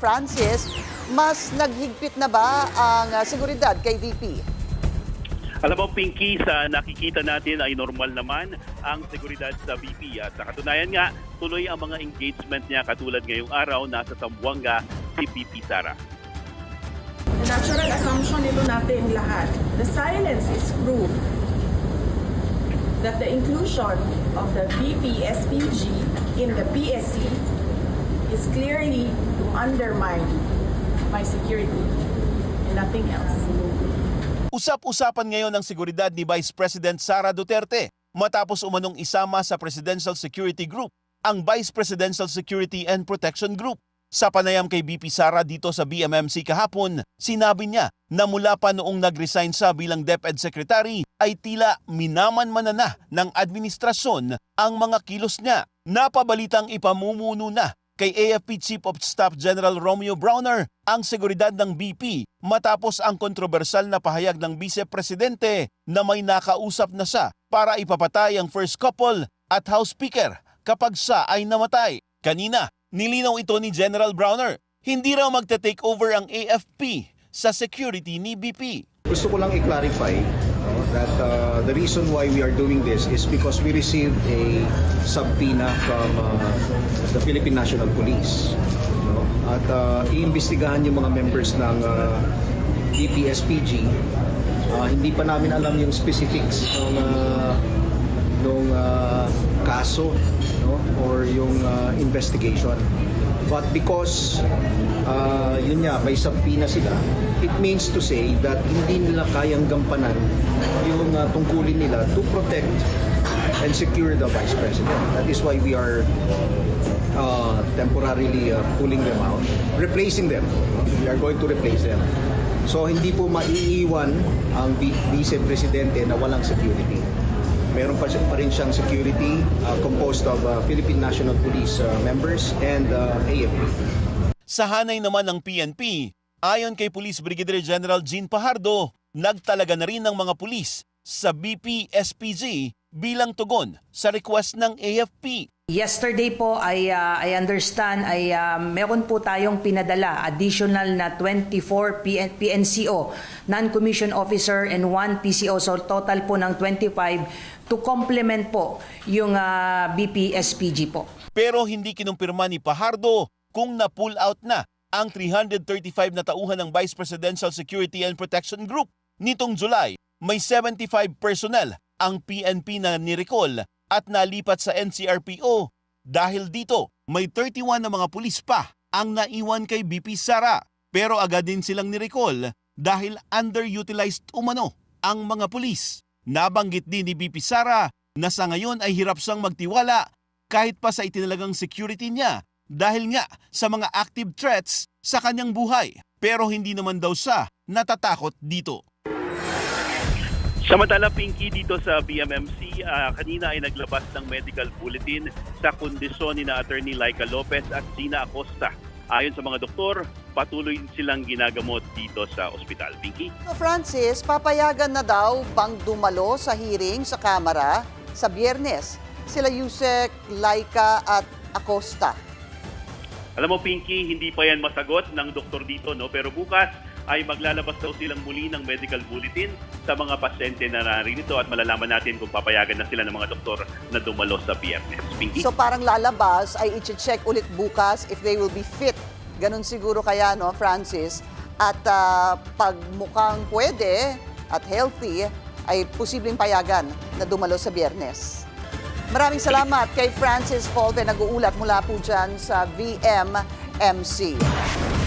Francis, mas naghigpit na ba ang seguridad kay VP? Alam mo, Pinky, sa nakikita natin ay normal naman ang seguridad sa VP. At sa katunayan nga, tuloy ang mga engagement niya katulad ngayong araw nasa Zamboanga si VP Sara. The natural assumption nito natin lahat, the silence is proof that the inclusion of the VP SPG in the PSC is clearly to undermine my security and nothing else. Usap-usapan ngayon ang seguridad ni Vice President Sara Duterte matapos umanong isama sa Presidential Security Group ang Vice Presidential Security and Protection Group. Sa panayam kay VP Sara dito sa BMMC kahapon, sinabi niya na mula pa noong nag-resign siya bilang DepEd Secretary ay tila minaman-mana na ng administrasyon ang mga kilos niya. Napabalitang ipamumuno na kay AFP Chief of Staff General Romeo Browner ang seguridad ng BP matapos ang kontrobersal na pahayag ng Vice Presidente na may nakausap na siya para ipapatay ang first couple at House Speaker kapag siya ay namatay. Kanina, nilinaw ito ni General Browner, hindi raw magte-take over ang AFP sa security ni BP. Gusto ko lang i-clarify that the reason why we are doing this is because we received a subpoena from the Philippine National Police. At iimbestigahan yung mga members ng DPSPG. Hindi pa namin alam yung specifics ng kaso or yung investigation. But because yun nga, may subpoena sila, it means to say that hindi nila kayang gampanan yung tungkulin nila to protect and secure the Vice President. That is why we are temporarily pulling them out, replacing them. We are going to replace them. So hindi po maiiwan ang Vice Presidente na walang security. Meron pa rin siyang security composed of Philippine National Police members and AFP. Sa hanay naman ng PNP, ayon kay Police Brigadier General Jean Pajardo, nagtalaga na rin ng mga pulis sa BP-SPG bilang tugon sa request ng AFP. Yesterday po, I understand, meron po tayong pinadala additional na 24 PNCO, non-commissioned officer and 1 PCO, so total po ng 25 to complement po yung BP-SPG po. Pero hindi kinumpirma ni Pajardo kung na-pull out na ang 335 na tauhan ng Vice Presidential Security and Protection Group. Nitong July, may 75 personnel ang PNP na nirecall at nalipat sa NCRPO. Dahil dito, may 31 na mga pulis pa ang naiwan kay BP Sara. Pero agad din silang nirecall dahil underutilized umano ang mga pulis. Nabanggit din ni BP Sara na sa ngayon ay hirap siyang magtiwala kahit pa sa itinalagang security niya dahil nga sa mga active threats sa kanyang buhay. Pero hindi naman daw siya natatakot dito. Samantala, Pinky, dito sa BMMC, kanina ay naglabas ng medical bulletin sa kondisyon ni na Attorney Laika Lopez at Gina Acosta. Ayon sa mga doktor, patuloy silang ginagamot dito sa ospital. Pinky? So Francis, papayagan na daw bang dumalo sa hearing sa Kamara sa Biyernes sila Yusek, Laika at Acosta? Alam mo, Pinky, hindi pa yan masagot ng doktor dito, no? Pero bukas ay maglalabas daw silang muli ng medical bulletin sa mga pasyente na naririto at malalaman natin kung papayagan na sila ng mga doktor na dumalo sa Biyernes. Pinky? So parang lalabas ay i-check ulit bukas if they will be fit. Ganun siguro kaya, no, Francis? At pag mukhang pwede at healthy, ay posibleng payagan na dumalo sa Biyernes. Maraming salamat kay Francis Paul na nag-uulat mula po dyan sa VMMC.